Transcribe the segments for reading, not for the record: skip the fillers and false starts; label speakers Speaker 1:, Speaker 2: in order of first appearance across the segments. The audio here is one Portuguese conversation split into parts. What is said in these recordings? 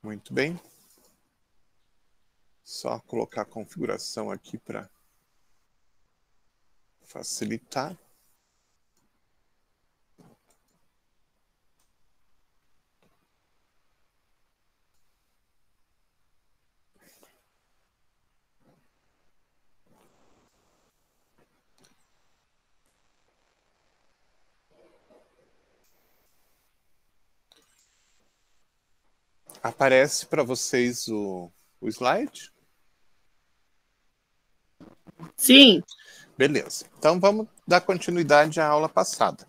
Speaker 1: Muito bem. Só colocar a configuração aqui para facilitar. Aparece para vocês o slide?
Speaker 2: Sim.
Speaker 1: Beleza. Então vamos dar continuidade à aula passada.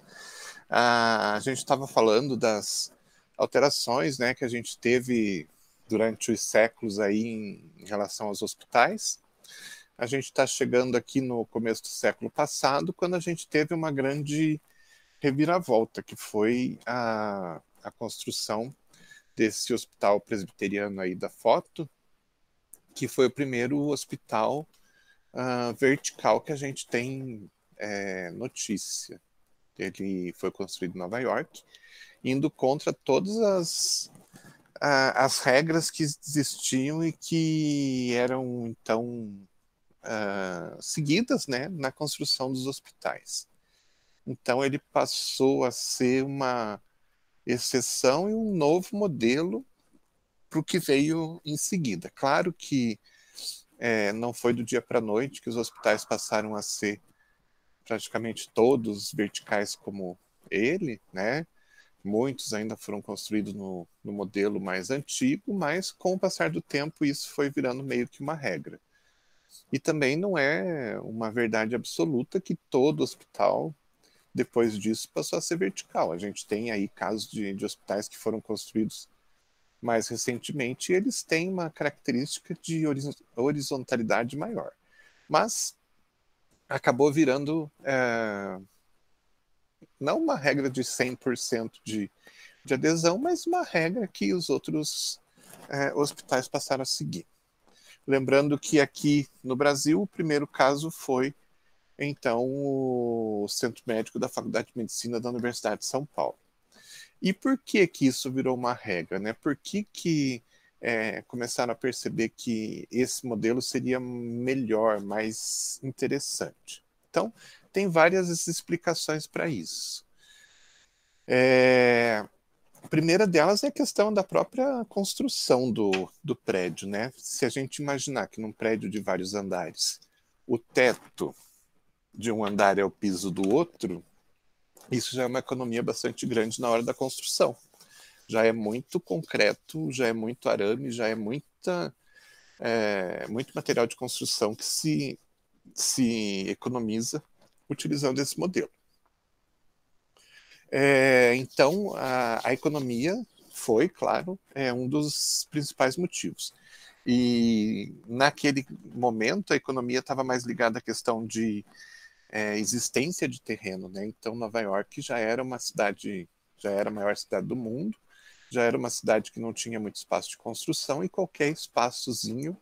Speaker 1: A gente estava falando das alterações, né, que a gente teve durante os séculos aí em relação aos hospitais. A gente está chegando aqui no começo do século passado, quando a gente teve uma grande reviravolta, que foi a construção desse hospital presbiteriano aí da foto, que foi o primeiro hospital vertical que a gente tem notícia. Ele foi construído em Nova York, indo contra todas as regras que existiam e que eram, então, seguidas, né, na construção dos hospitais. Então, ele passou a ser uma exceção e um novo modelo para o que veio em seguida. Claro que não foi do dia para a noite que os hospitais passaram a ser praticamente todos verticais como ele, né? Muitos ainda foram construídos no modelo mais antigo, mas com o passar do tempo isso foi virando meio que uma regra. E também não é uma verdade absoluta que todo hospital, depois disso, passou a ser vertical. A gente tem aí casos de hospitais que foram construídos mais recentemente e eles têm uma característica de horizontalidade maior. Mas acabou virando não uma regra de 100% de adesão, mas uma regra que os outros hospitais passaram a seguir. Lembrando que aqui no Brasil o primeiro caso foi então o Centro Médico da Faculdade de Medicina da Universidade de São Paulo. E por que que isso virou uma regra, né? Por que começaram a perceber que esse modelo seria melhor, mais interessante? Então, tem várias explicações para isso. A primeira delas é a questão da própria construção do prédio, né? Se a gente imaginar que num prédio de vários andares, o teto de um andar é o piso do outro, isso já é uma economia bastante grande na hora da construção. Já é muito concreto, já é muito arame, já é muito material de construção que se economiza utilizando esse modelo. Então, a economia foi, claro, um dos principais motivos. E naquele momento a economia estava mais ligada à questão de existência de terreno, né? Então Nova York já era uma cidade, já era a maior cidade do mundo, já era uma cidade que não tinha muito espaço de construção e qualquer espaçozinho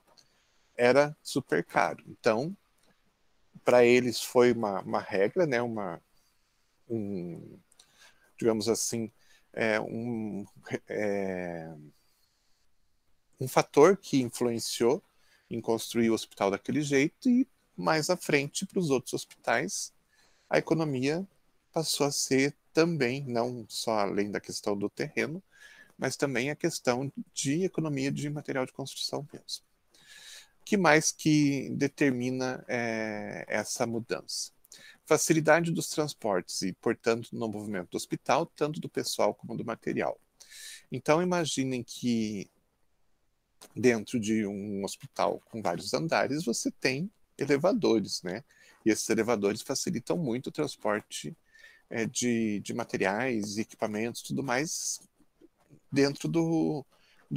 Speaker 1: era super caro. Então, para eles foi uma regra, né? Digamos assim, é, um, é, um fator que influenciou em construir o hospital daquele jeito e mais à frente para os outros hospitais a economia passou a ser também, não só além da questão do terreno, mas também a questão de economia de material de construção mesmo. O que mais que determina essa mudança? Facilidade dos transportes e, portanto, no movimento do hospital, tanto do pessoal como do material. Então, imaginem que dentro de um hospital com vários andares, você tem elevadores, né? E esses elevadores facilitam muito o transporte de materiais, equipamentos, tudo mais dentro do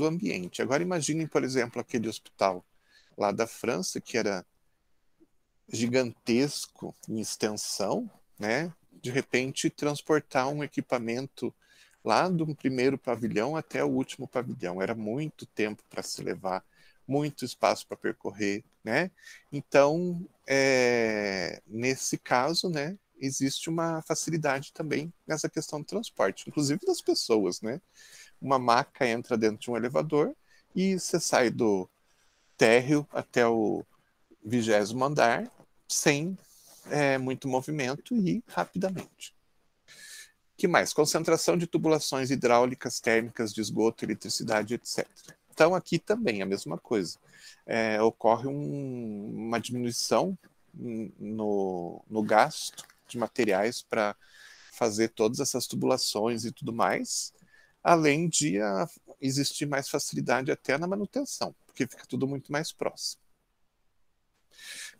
Speaker 1: ambiente. Agora imaginem, por exemplo, aquele hospital lá da França, que era gigantesco em extensão, né? De repente transportar um equipamento lá do primeiro pavilhão até o último pavilhão. Era muito tempo para se levar, muito espaço para percorrer, né? Então, nesse caso, né, existe uma facilidade também nessa questão do transporte, inclusive das pessoas, né? Uma maca entra dentro de um elevador e você sai do térreo até o 20º andar sem muito movimento e rapidamente. Que mais? Concentração de tubulações hidráulicas, térmicas, de esgoto, eletricidade, etc. Então, aqui também a mesma coisa. Ocorre uma diminuição no gasto de materiais para fazer todas essas tubulações e tudo mais, além de existir mais facilidade até na manutenção, porque fica tudo muito mais próximo.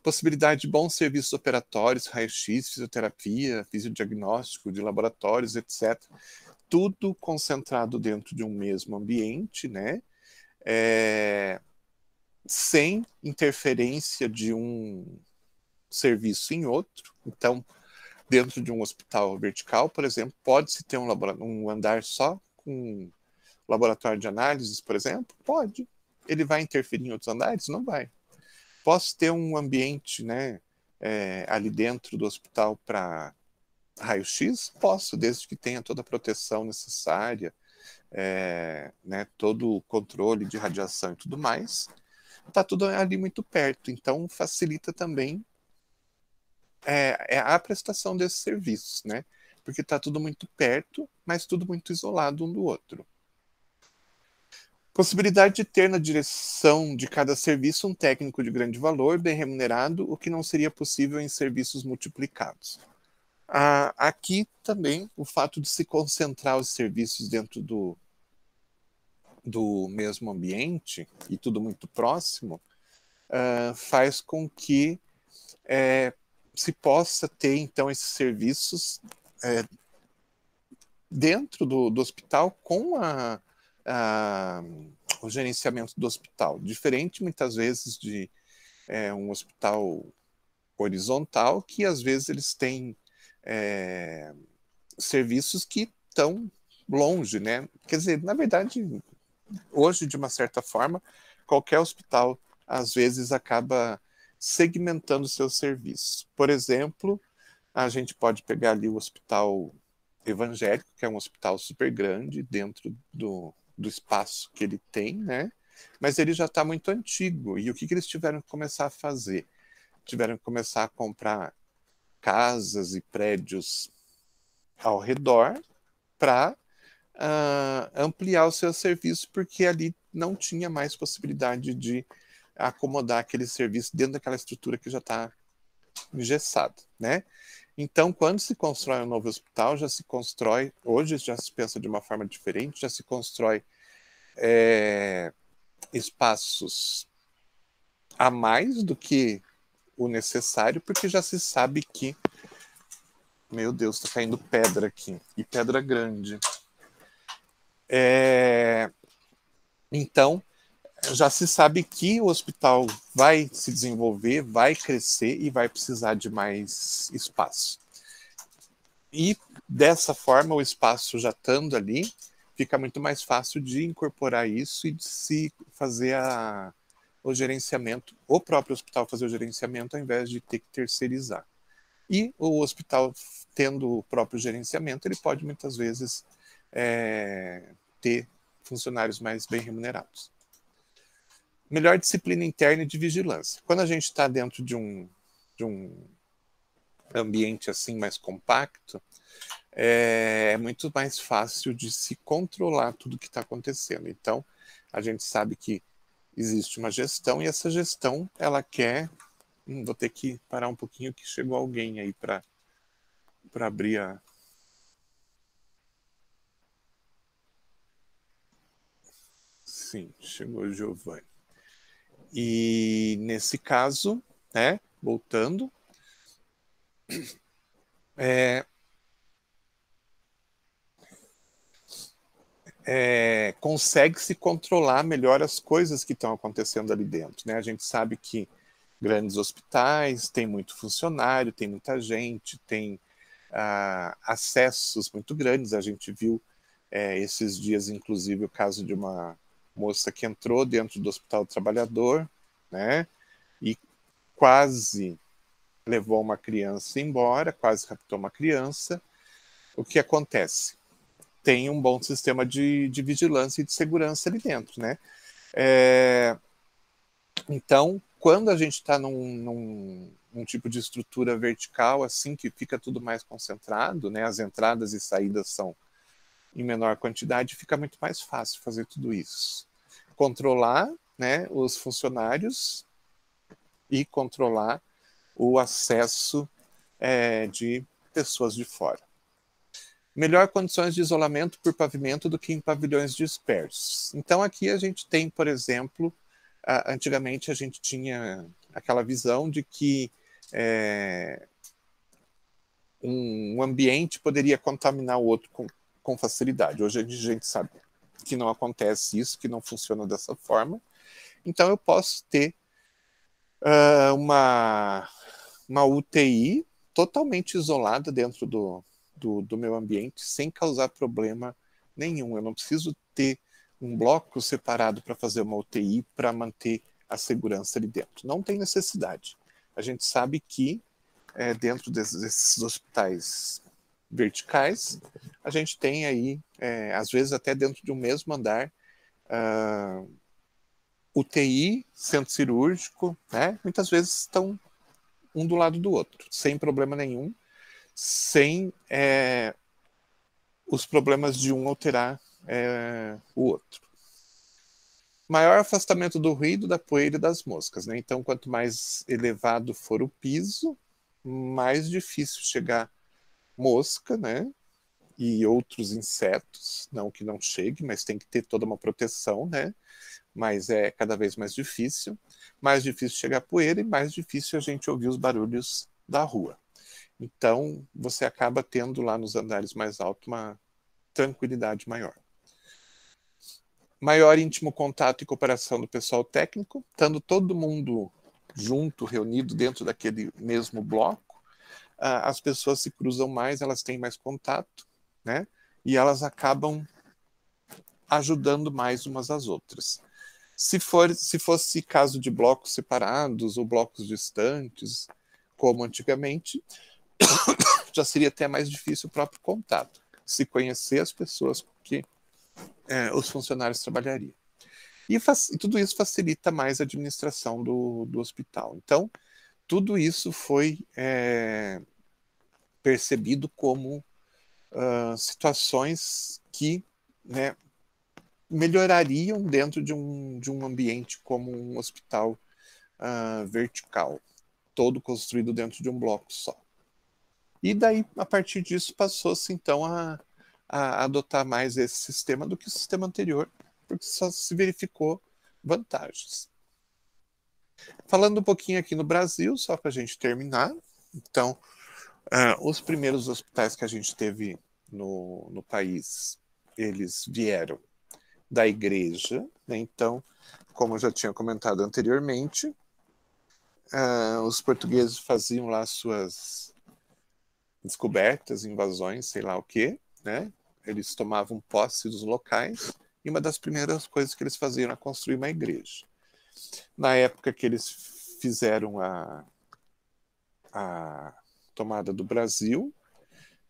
Speaker 1: Possibilidade de bons serviços operatórios, raio-x, fisioterapia, fisiodiagnóstico, de laboratórios, etc. Tudo concentrado dentro de um mesmo ambiente, né? Sem interferência de um serviço em outro. Então, dentro de um hospital vertical, por exemplo, pode-se ter um andar só com laboratório de análises, por exemplo? Pode. Ele vai interferir em outros andares? Não vai. Posso ter um ambiente, né, ali dentro do hospital para raio-x? Posso, desde que tenha toda a proteção necessária, né, todo o controle de radiação e tudo mais. Está tudo ali muito perto, então facilita também a prestação desses serviços, né? Porque está tudo muito perto, mas tudo muito isolado um do outro. Possibilidade de ter na direção de cada serviço um técnico de grande valor, bem remunerado, o que não seria possível em serviços multiplicados. Aqui também o fato de se concentrar os serviços dentro do mesmo ambiente e tudo muito próximo faz com que se possa ter então esses serviços dentro do hospital com o gerenciamento do hospital, diferente muitas vezes de um hospital horizontal, que às vezes eles têm serviços que estão longe, né? Quer dizer, na verdade, hoje, de uma certa forma, qualquer hospital às vezes acaba segmentando seus serviços. Por exemplo, a gente pode pegar ali o hospital evangélico, que é um hospital super grande dentro do espaço que ele tem, né? Mas ele já está muito antigo. E o que eles tiveram que começar a fazer? Tiveram que começar a comprar casas e prédios ao redor para ampliar o seu serviço, porque ali não tinha mais possibilidade de acomodar aquele serviço dentro daquela estrutura que já está engessada, né? Então, quando se constrói um novo hospital, já se constrói, hoje já se pensa de uma forma diferente, já se constrói espaços a mais do que o necessário, porque já se sabe que, meu Deus, está caindo pedra aqui, e pedra grande. Então, já se sabe que o hospital vai se desenvolver, vai crescer e vai precisar de mais espaço. E dessa forma, o espaço já estando ali, fica muito mais fácil de incorporar isso e de se fazer o gerenciamento, o próprio hospital fazer o gerenciamento ao invés de ter que terceirizar. E o hospital, tendo o próprio gerenciamento, ele pode muitas vezes ter funcionários mais bem remunerados. Melhor disciplina interna e de vigilância. Quando a gente está dentro de um ambiente assim mais compacto, é muito mais fácil de se controlar tudo que está acontecendo. Então, a gente sabe que existe uma gestão e essa gestão, ela quer... vou ter que parar um pouquinho que chegou alguém aí para abrir a... Sim, chegou o Giovanni. E nesse caso, né, voltando, consegue-se controlar melhor as coisas que estão acontecendo ali dentro, né? A gente sabe que grandes hospitais têm muito funcionário, tem muita gente, tem acessos muito grandes. A gente viu esses dias, inclusive, o caso de uma moça que entrou dentro do Hospital do Trabalhador, né? E quase levou uma criança embora, quase raptou uma criança. O que acontece? Tem um bom sistema de vigilância e de segurança ali dentro, né? Então, quando a gente está num tipo de estrutura vertical, assim, que fica tudo mais concentrado, né, as entradas e saídas são em menor quantidade, fica muito mais fácil fazer tudo isso. Controlar, né, os funcionários e controlar o acesso de pessoas de fora. Melhor condições de isolamento por pavimento do que em pavilhões dispersos. Então aqui a gente tem, por exemplo, antigamente a gente tinha aquela visão de que um ambiente poderia contaminar o outro com facilidade. Hoje a gente sabe que não acontece isso, que não funciona dessa forma. Então eu posso ter uma UTI totalmente isolada dentro do meu ambiente, sem causar problema nenhum. Eu não preciso ter um bloco separado para fazer uma UTI para manter a segurança ali dentro. Não tem necessidade. A gente sabe que dentro desses hospitais verticais, a gente tem aí, às vezes até dentro de um mesmo andar, UTI, centro cirúrgico, né? Muitas vezes estão um do lado do outro, sem problema nenhum, sem os problemas de um alterar o outro. Maior afastamento do ruído, da poeira e das moscas, né? Então, quanto mais elevado for o piso, mais difícil chegar mosca, né? E outros insetos, não que não chegue, mas tem que ter toda uma proteção, né? Mas é cada vez mais difícil chegar poeira e mais difícil a gente ouvir os barulhos da rua. Então, você acaba tendo lá nos andares mais altos uma tranquilidade maior. Maior íntimo contato e cooperação do pessoal técnico, estando todo mundo junto, reunido dentro daquele mesmo bloco, as pessoas se cruzam mais, elas têm mais contato, né? E elas acabam ajudando mais umas às outras. Se fosse caso de blocos separados ou blocos distantes, como antigamente, já seria até mais difícil o próprio contato, se conhecer as pessoas com que os funcionários trabalhariam. E tudo isso facilita mais a administração do hospital. Então, tudo isso foi percebido como situações que, né, melhorariam dentro de um ambiente como um hospital vertical, todo construído dentro de um bloco só. E daí, a partir disso, passou-se então a adotar mais esse sistema do que o sistema anterior, porque só se verificou vantagens. Falando um pouquinho aqui no Brasil, só para a gente terminar. Então, os primeiros hospitais que a gente teve no país, eles vieram da igreja, né? Então, como eu já tinha comentado anteriormente, os portugueses faziam lá suas descobertas, invasões, sei lá o quê, né? Eles tomavam posse dos locais e uma das primeiras coisas que eles faziam era construir uma igreja. Na época que eles fizeram a tomada do Brasil,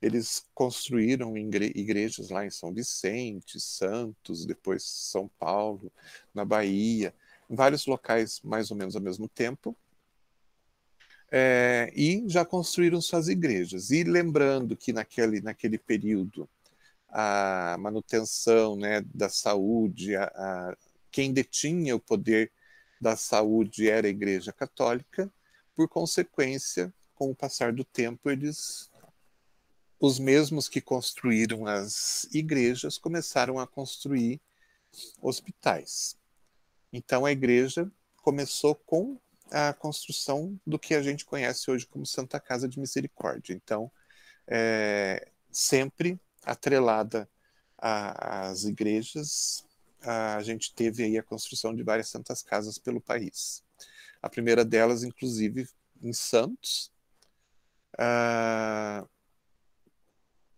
Speaker 1: eles construíram igrejas lá em São Vicente, Santos, depois São Paulo, na Bahia, em vários locais mais ou menos ao mesmo tempo. E já construíram suas igrejas. E lembrando que naquele período a manutenção, né, da saúde, quem detinha o poder da saúde era a Igreja Católica, por consequência, com o passar do tempo, os mesmos que construíram as igrejas começaram a construir hospitais. Então a igreja começou com a construção do que a gente conhece hoje como Santa Casa de Misericórdia. Então, sempre atrelada às igrejas, a gente teve aí a construção de várias santas casas pelo país. A primeira delas, inclusive, em Santos,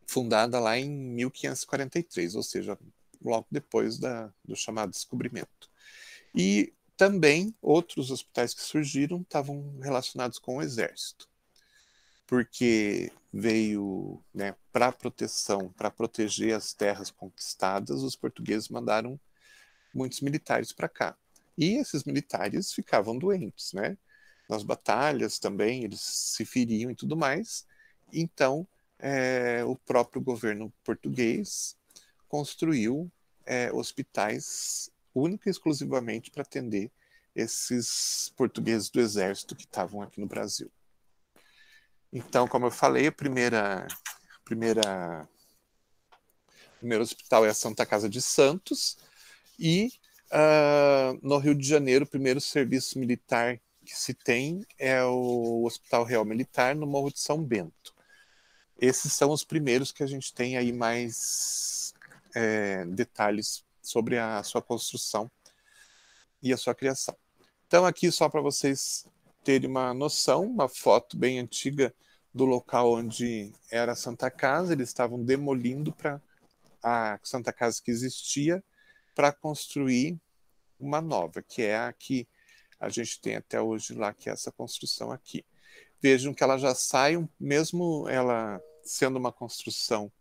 Speaker 1: fundada lá em 1543, ou seja, logo depois do chamado descobrimento. E também outros hospitais que surgiram estavam relacionados com o exército, porque veio, né, para proteger as terras conquistadas, os portugueses mandaram muitos militares para cá. E esses militares ficavam doentes, né? Nas batalhas também, eles se feriam e tudo mais. Então, o próprio governo português construiu hospitais única e exclusivamente para atender esses portugueses do exército que estavam aqui no Brasil. Então, como eu falei, o primeiro hospital é a Santa Casa de Santos, e no Rio de Janeiro, o primeiro serviço militar que se tem é o Hospital Real Militar, no Morro de São Bento. Esses são os primeiros que a gente tem aí mais detalhes sobre a sua construção e a sua criação. Então, aqui só para vocês terem uma noção, uma foto bem antiga do local onde era a Santa Casa. Eles estavam demolindo para a Santa Casa que existia para construir uma nova, que é a que a gente tem até hoje lá, que é essa construção aqui. Vejam que ela já sai, mesmo ela sendo uma construção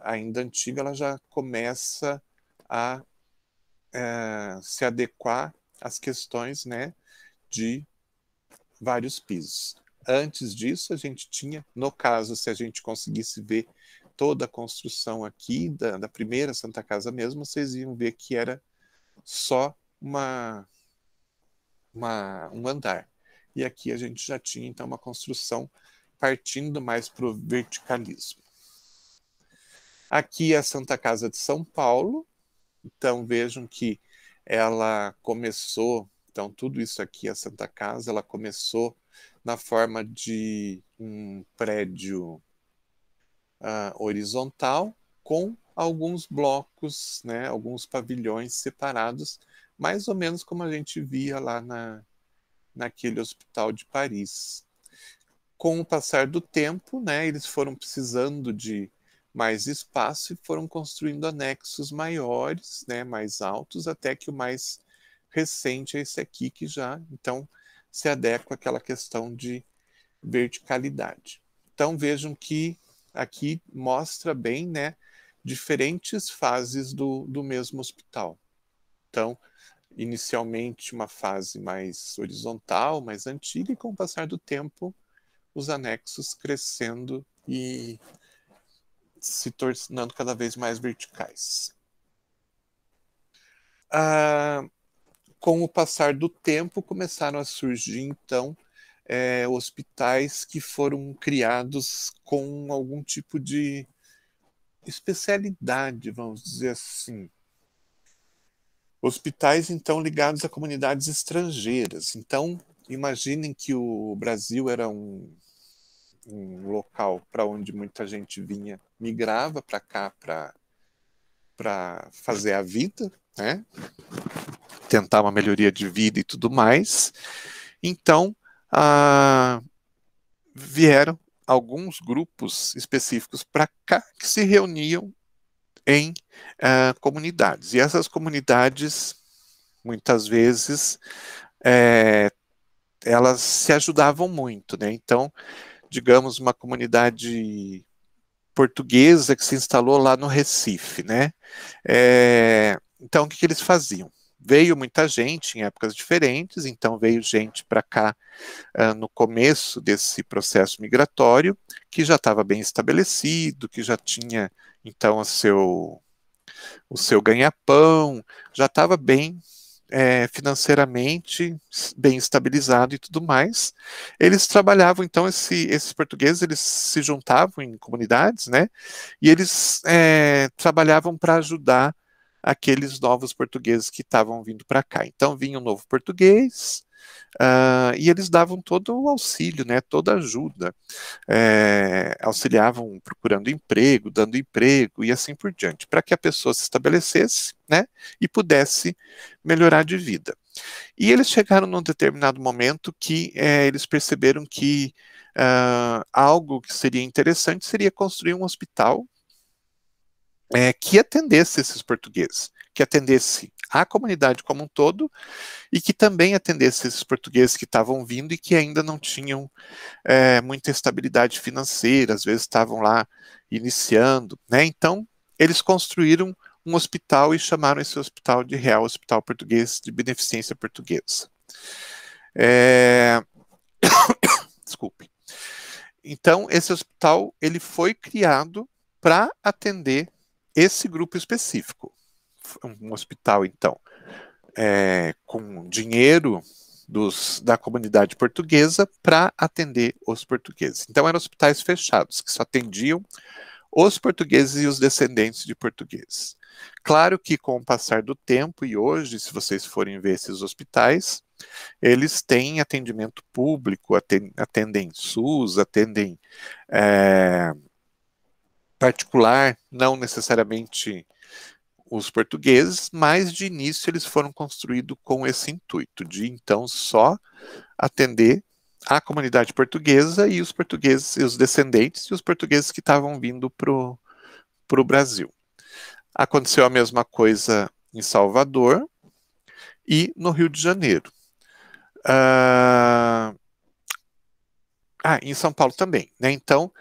Speaker 1: ainda antiga, ela já começa a se adequar às questões, né, de vários pisos. Antes disso, a gente tinha, no caso, se a gente conseguisse ver toda a construção aqui, da primeira Santa Casa mesmo, vocês iam ver que era só um andar. E aqui a gente já tinha, então, uma construção partindo mais para o verticalismo. Aqui é a Santa Casa de São Paulo. Então, vejam que ela começou, então, tudo isso aqui, a Santa Casa, ela começou na forma de um prédio horizontal, com alguns blocos, né, alguns pavilhões separados, mais ou menos como a gente via lá naquele hospital de Paris. Com o passar do tempo, né, eles foram precisando de mais espaço e foram construindo anexos maiores, né, mais altos, até que o mais recente é esse aqui, que já, então, se adequa àquela questão de verticalidade. Então, vejam que aqui mostra bem, né, diferentes fases do mesmo hospital. Então, inicialmente uma fase mais horizontal, mais antiga, e com o passar do tempo, os anexos crescendo e se tornando cada vez mais verticais. Com o passar do tempo, começaram a surgir, então, hospitais que foram criados com algum tipo de especialidade, vamos dizer assim. Hospitais, então, ligados a comunidades estrangeiras. Então, imaginem que o Brasil era um local para onde muita gente migrava para cá para fazer a vida, né? Tentar uma melhoria de vida e tudo mais. Então, vieram alguns grupos específicos para cá que se reuniam em comunidades. E essas comunidades, muitas vezes, elas se ajudavam muito, né? Então, digamos, uma comunidade portuguesa que se instalou lá no Recife, né? Então, o que eles faziam? Veio muita gente em épocas diferentes, então veio gente para cá no começo desse processo migratório, que já estava bem estabelecido, que já tinha, então, o seu ganha-pão, já estava bem financeiramente bem estabilizado e tudo mais. Eles trabalhavam, então, esses portugueses, eles se juntavam em comunidades, né? E eles trabalhavam para ajudar aqueles novos portugueses que estavam vindo para cá. Então, vinha um novo português, e eles davam todo o auxílio, né, toda a ajuda, auxiliavam procurando emprego, dando emprego e assim por diante, para que a pessoa se estabelecesse, né, e pudesse melhorar de vida. E eles chegaram num determinado momento que eles perceberam que algo que seria interessante seria construir um hospital que atendesse esses portugueses, que atendesse a comunidade como um todo e que também atendesse esses portugueses que estavam vindo e que ainda não tinham muita estabilidade financeira, às vezes estavam lá iniciando, né? Então, eles construíram um hospital e chamaram esse hospital de Real Hospital Português de Beneficência Portuguesa. Desculpe. Então, esse hospital ele foi criado para atender esse grupo específico. Um hospital, então, com dinheiro da comunidade portuguesa para atender os portugueses. Então, eram hospitais fechados, que só atendiam os portugueses e os descendentes de portugueses. Claro que com o passar do tempo, e hoje, se vocês forem ver esses hospitais, eles têm atendimento público, atendem SUS, atendem particular, não necessariamente os portugueses, mas de início eles foram construídos com esse intuito de então só atender a comunidade portuguesa e os portugueses, e os descendentes e os portugueses que estavam vindo para o Brasil. Aconteceu a mesma coisa em Salvador e no Rio de Janeiro. Em São Paulo também, né? Então,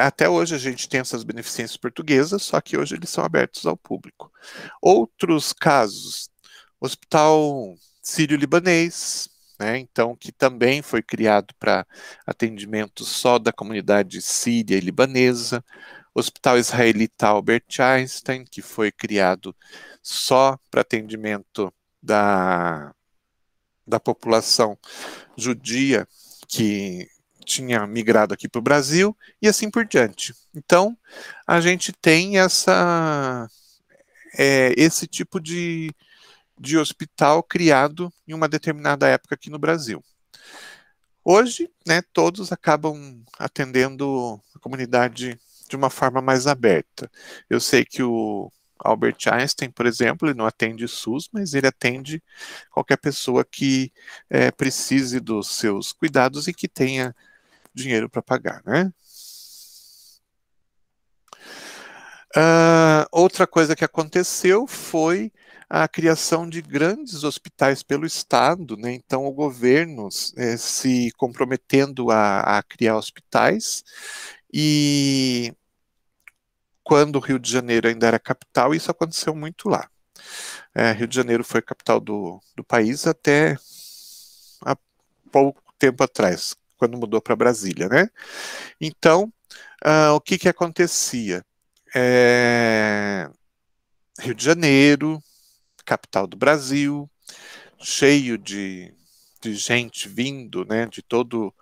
Speaker 1: até hoje a gente tem essas beneficências portuguesas, só que hoje eles são abertos ao público. Outros casos, Hospital Sírio-Libanês, né? Então, que também foi criado para atendimento só da comunidade síria e libanesa. Hospital Israelita Albert Einstein, que foi criado só para atendimento da população judia que tinha migrado aqui para o Brasil, e assim por diante. Então, a gente tem esse tipo de hospital criado em uma determinada época aqui no Brasil. Hoje, né, todos acabam atendendo a comunidade de uma forma mais aberta. Eu sei que o Albert Einstein, por exemplo, ele não atende SUS, mas ele atende qualquer pessoa que precise dos seus cuidados e que tenha dinheiro para pagar, né? Outra coisa que aconteceu foi a criação de grandes hospitais pelo Estado, né? Então o governo se comprometendo a criar hospitais, e quando o Rio de Janeiro ainda era capital, isso aconteceu muito lá. Rio de Janeiro foi capital do país até há pouco tempo atrás, quando mudou para Brasília, né? Então, o que acontecia? Rio de Janeiro, capital do Brasil, cheio de gente vindo, né, de todo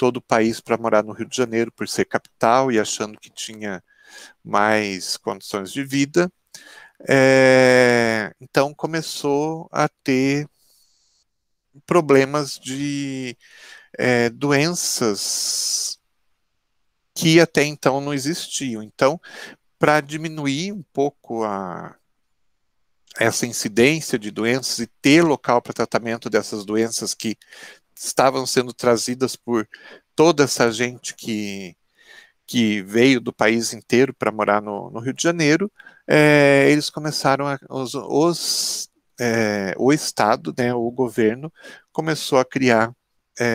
Speaker 1: o país para morar no Rio de Janeiro por ser capital e achando que tinha mais condições de vida. Então começou a ter problemas de doenças que até então não existiam. Então, para diminuir um pouco essa incidência de doenças e ter local para tratamento dessas doenças que estavam sendo trazidas por toda essa gente que veio do país inteiro para morar no Rio de Janeiro, eles começaram o Estado, né, o governo, começou a criar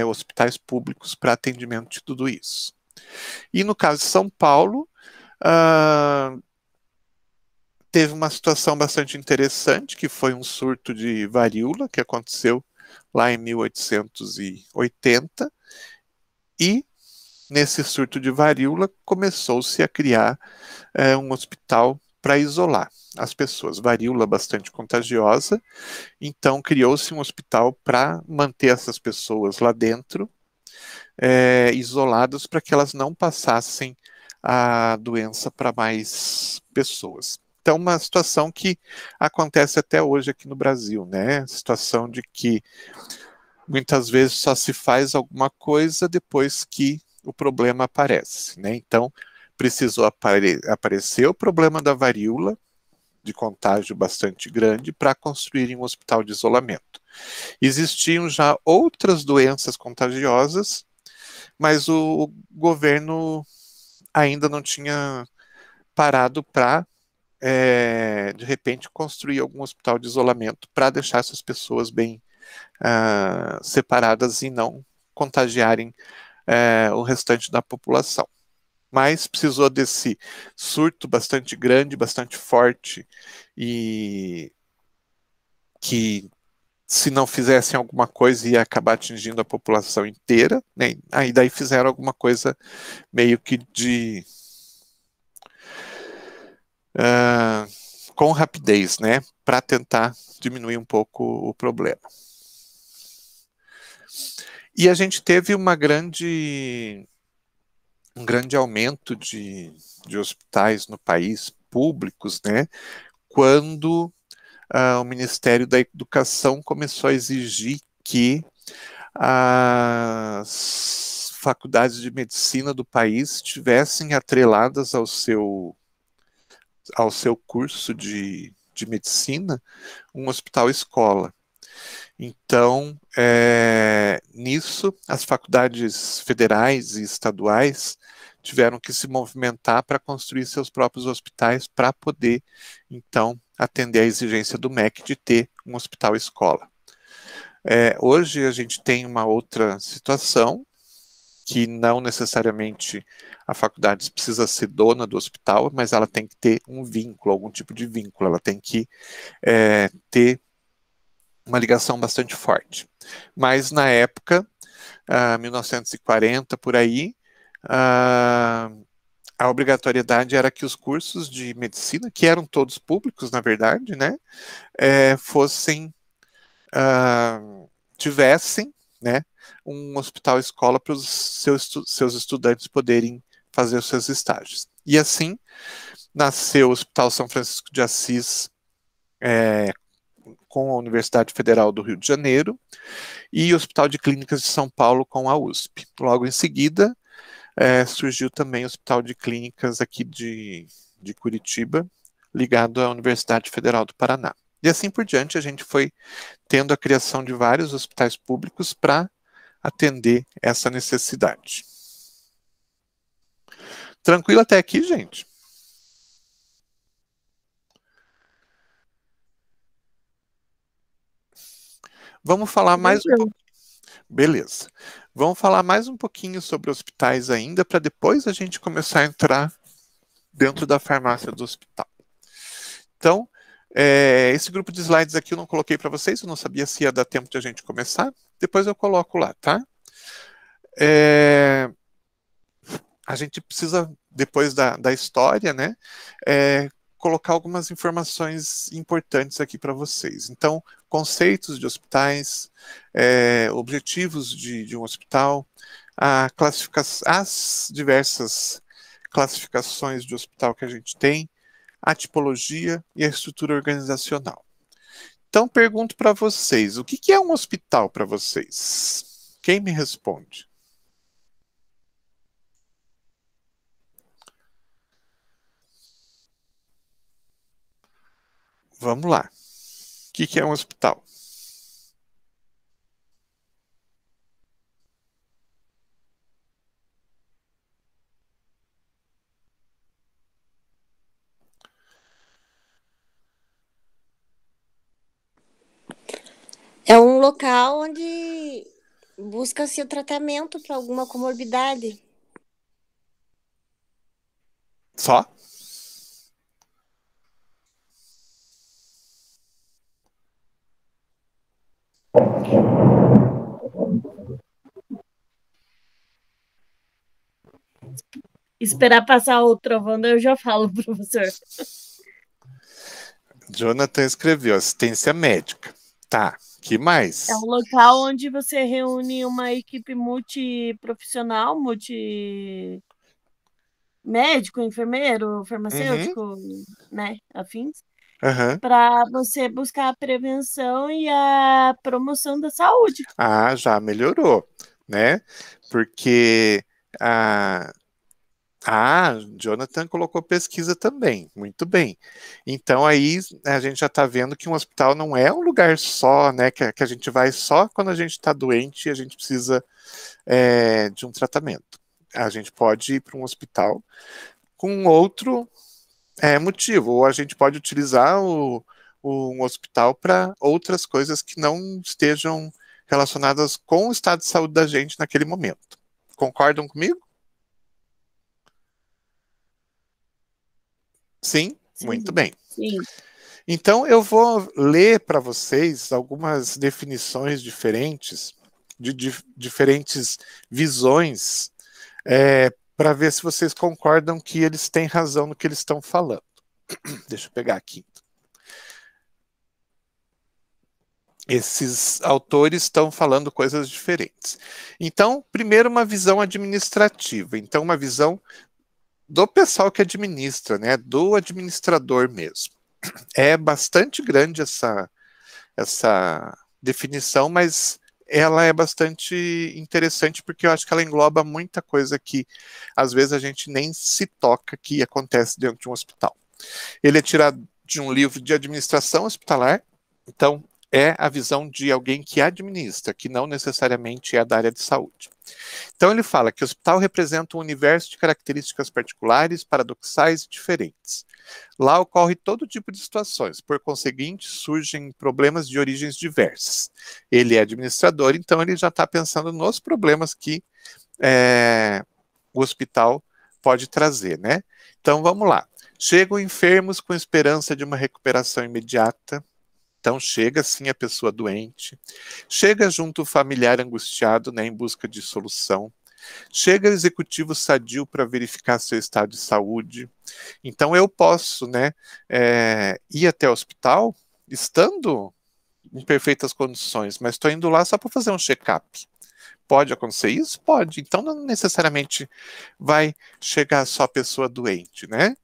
Speaker 1: hospitais públicos para atendimento de tudo isso. E no caso de São Paulo, teve uma situação bastante interessante, que foi um surto de varíola, que aconteceu lá em 1880, e nesse surto de varíola começou-se a criar um hospital para isolar as pessoas. Varíola bastante contagiosa, então criou-se um hospital para manter essas pessoas lá dentro, isoladas, para que elas não passassem a doença para mais pessoas. Então, uma situação que acontece até hoje aqui no Brasil, né? Situação de que muitas vezes só se faz alguma coisa depois que o problema aparece, né? Então, precisou aparecer o problema da varíola, de contágio bastante grande, para construírem um hospital de isolamento. Existiam já outras doenças contagiosas, mas o governo ainda não tinha parado para, de repente, construir algum hospital de isolamento para deixar essas pessoas bem separadas e não contagiarem o restante da população. mas precisou desse surto bastante grande, bastante forte, e que se não fizessem alguma coisa ia acabar atingindo a população inteira, né? Aí daí fizeram alguma coisa meio que de com rapidez, né, para tentar diminuir um pouco o problema. E a gente teve um grande aumento de hospitais no país, públicos, né, quando o Ministério da Educação começou a exigir que as faculdades de medicina do país estivessem atreladas ao seu curso de medicina, um hospital-escola. Então, nisso, as faculdades federais e estaduais tiveram que se movimentar para construir seus próprios hospitais para poder, então, atender a exigência do MEC de ter um hospital-escola. Hoje a gente tem uma outra situação, que não necessariamente a faculdade precisa ser dona do hospital, mas ela tem que ter um vínculo, algum tipo de vínculo, ela tem que ter uma ligação bastante forte. Mas na época, 1940 por aí, a obrigatoriedade era que os cursos de medicina, que eram todos públicos, na verdade, né, tivessem, né, um hospital-escola para os seus estudantes poderem fazer os seus estágios. E assim nasceu o Hospital São Francisco de Assis, com a Universidade Federal do Rio de Janeiro, e o Hospital de Clínicas de São Paulo com a USP. Logo em seguida, surgiu também o Hospital de Clínicas aqui de Curitiba, ligado à Universidade Federal do Paraná. E assim por diante, a gente foi tendo a criação de vários hospitais públicos para atender essa necessidade. Tranquilo até aqui, gente? Vamos falar mais um pouquinho. Beleza. Vamos falar mais um pouquinho sobre hospitais ainda, para depois a gente começar a entrar dentro da farmácia do hospital. Então, esse grupo de slides aqui eu não coloquei para vocês, eu não sabia se ia dar tempo de a gente começar. Depois eu coloco lá, tá? A gente precisa, depois da história, né, colocar algumas informações importantes aqui para vocês. Então, conceitos de hospitais, objetivos de um hospital, as diversas classificações de hospital que a gente tem, a tipologia e a estrutura organizacional. Então, pergunto para vocês, o que é um hospital para vocês? Quem me responde? Vamos lá. O que é um hospital?
Speaker 2: É um local onde busca-se o tratamento para alguma comorbidade.
Speaker 1: Só?
Speaker 3: Esperar passar o trovão, daí eu já falo, professor.
Speaker 1: Jonathan escreveu assistência médica. Tá, que mais?
Speaker 3: É um local onde você reúne uma equipe multiprofissional, médico, enfermeiro, farmacêutico, né, afins, para você buscar a prevenção e a promoção da saúde.
Speaker 1: Ah, já melhorou, né? Porque Jonathan colocou pesquisa também, muito bem. Então aí a gente já está vendo que um hospital não é um lugar só, né? Que a gente vai só quando a gente está doente e a gente precisa de um tratamento. A gente pode ir para um hospital com outro motivo, ou a gente pode utilizar um hospital para outras coisas que não estejam relacionadas com o estado de saúde da gente naquele momento. Concordam comigo? Sim,
Speaker 3: Sim,
Speaker 1: muito bem.
Speaker 3: sim.
Speaker 1: Então, eu vou ler para vocês algumas definições diferentes, de diferentes visões, para ver se vocês concordam que eles têm razão no que eles estão falando. Deixa eu pegar aqui. Esses autores estão falando coisas diferentes. Então, primeiro, uma visão administrativa. Então, uma visão do pessoal que administra, né? Do administrador mesmo. É bastante grande essa definição, mas ela é bastante interessante porque eu acho que ela engloba muita coisa que às vezes a gente nem se toca que acontece dentro de um hospital. Ele é tirado de um livro de administração hospitalar, então é a visão de alguém que administra, que não necessariamente é da área de saúde. Então ele fala que o hospital representa um universo de características particulares, paradoxais e diferentes. Lá ocorre todo tipo de situações, por conseguinte, surgem problemas de origens diversas. Ele é administrador, então ele já está pensando nos problemas que o hospital pode trazer, né? Então vamos lá. Chegam enfermos com esperança de uma recuperação imediata. Então chega sim a pessoa doente, chega junto o familiar angustiado, né, em busca de solução, chega o executivo sadio para verificar seu estado de saúde. Então eu posso, né, ir até o hospital estando em perfeitas condições, mas estou indo lá só para fazer um check-up. Pode acontecer isso? Pode. Então não necessariamente vai chegar só a pessoa doente, né?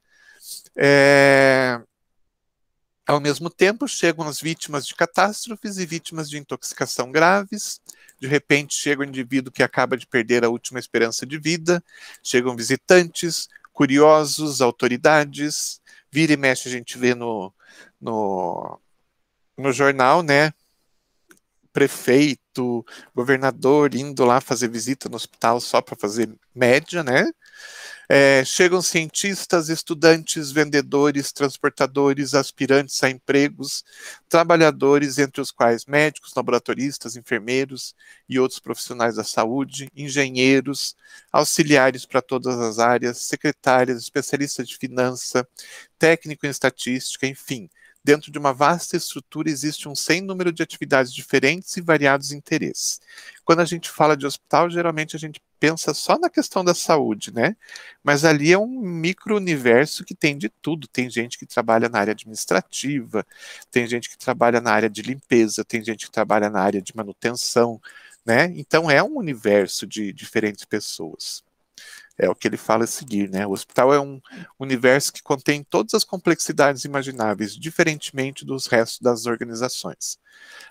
Speaker 1: Ao mesmo tempo, chegam as vítimas de catástrofes e vítimas de intoxicação graves. De repente, chega o indivíduo que acaba de perder a última esperança de vida. Chegam visitantes, curiosos, autoridades. Vira e mexe, a gente vê no jornal, né? Prefeito, governador indo lá fazer visita no hospital só para fazer média, né? Chegam cientistas, estudantes, vendedores, transportadores, aspirantes a empregos, trabalhadores, entre os quais médicos, laboratoristas, enfermeiros e outros profissionais da saúde, engenheiros, auxiliares para todas as áreas, secretárias, especialistas de finança, técnico em estatística, enfim. Dentro de uma vasta estrutura existe um sem número de atividades diferentes e variados interesses. Quando a gente fala de hospital, geralmente a gente pensa só na questão da saúde, né? Mas ali é um micro-universo que tem de tudo. Tem gente que trabalha na área administrativa, tem gente que trabalha na área de limpeza, tem gente que trabalha na área de manutenção, né? Então é um universo de diferentes pessoas. É o que ele fala a seguir, né? O hospital é um universo que contém todas as complexidades imagináveis, diferentemente dos restos das organizações.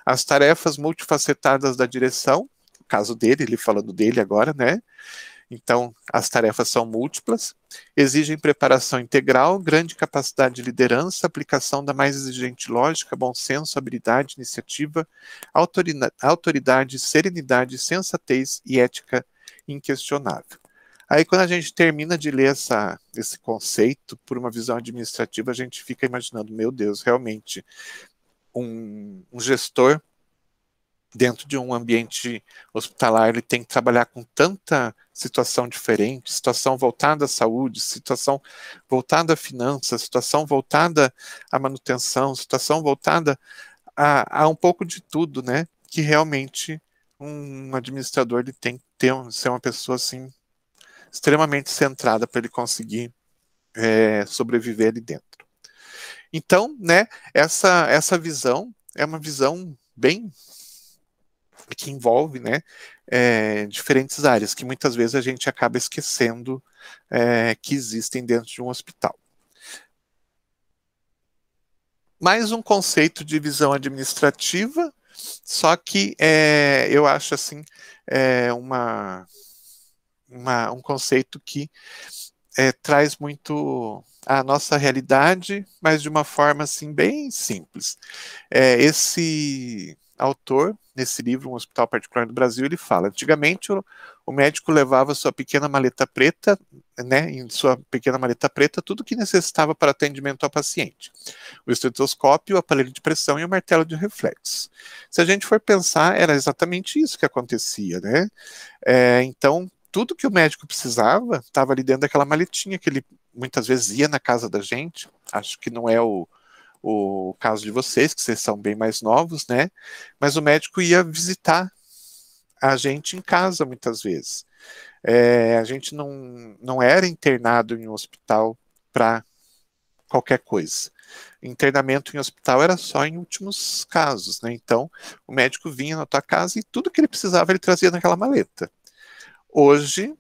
Speaker 1: As tarefas multifacetadas da direção, no caso dele, ele falando dele agora, né? Então, as tarefas são múltiplas, exigem preparação integral, grande capacidade de liderança, aplicação da mais exigente lógica, bom senso, habilidade, iniciativa, autoridade, serenidade, sensatez e ética inquestionável. Aí, quando a gente termina de ler esse conceito por uma visão administrativa, a gente fica imaginando, meu Deus, realmente, um gestor dentro de um ambiente hospitalar, ele tem que trabalhar com tanta situação diferente, situação voltada à saúde, situação voltada à finanças, situação voltada à manutenção, situação voltada a um pouco de tudo, né? Que realmente um administrador ele tem que ser uma pessoa assim extremamente centrada para ele conseguir sobreviver ali dentro. Então, né, essa visão é uma visão bem que envolve, né, diferentes áreas, que muitas vezes a gente acaba esquecendo que existem dentro de um hospital. Mais um conceito de visão administrativa, só que eu acho assim um conceito que traz muito a nossa realidade, mas de uma forma assim bem simples. Esse autor, nesse livro, Um Hospital Particular do Brasil, ele fala, antigamente o médico levava sua pequena maleta preta, né, em sua pequena maleta preta, tudo que necessitava para atendimento ao paciente. O estetoscópio, o aparelho de pressão e o martelo de reflexo. Se a gente for pensar, era exatamente isso que acontecia, né? Então, tudo que o médico precisava estava ali dentro daquela maletinha que ele muitas vezes ia na casa da gente, acho que não é o caso de vocês, que vocês são bem mais novos, né? Mas o médico ia visitar a gente em casa muitas vezes. A gente não era internado em um hospital para qualquer coisa. Internamento em hospital era só em últimos casos, né? Então, o médico vinha na tua casa e tudo que ele precisava ele trazia naquela maleta. Hoje,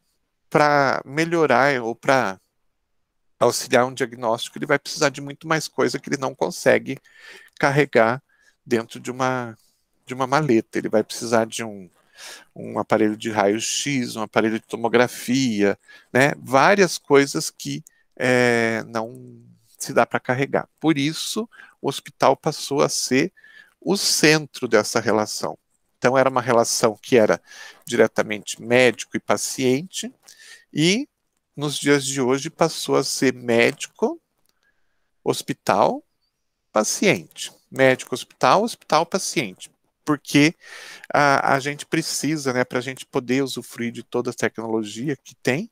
Speaker 1: para melhorar ou para auxiliar um diagnóstico, ele vai precisar de muito mais coisa que ele não consegue carregar dentro de uma maleta. Ele vai precisar de um aparelho de raio-x, um aparelho de tomografia, né? Várias coisas que não se dá para carregar. Por isso, o hospital passou a ser o centro dessa relação. Então, era uma relação que era diretamente médico e paciente, e nos dias de hoje passou a ser médico, hospital, paciente. Médico, hospital, hospital, paciente. Porque a gente precisa, né, para a gente poder usufruir de toda a tecnologia que tem,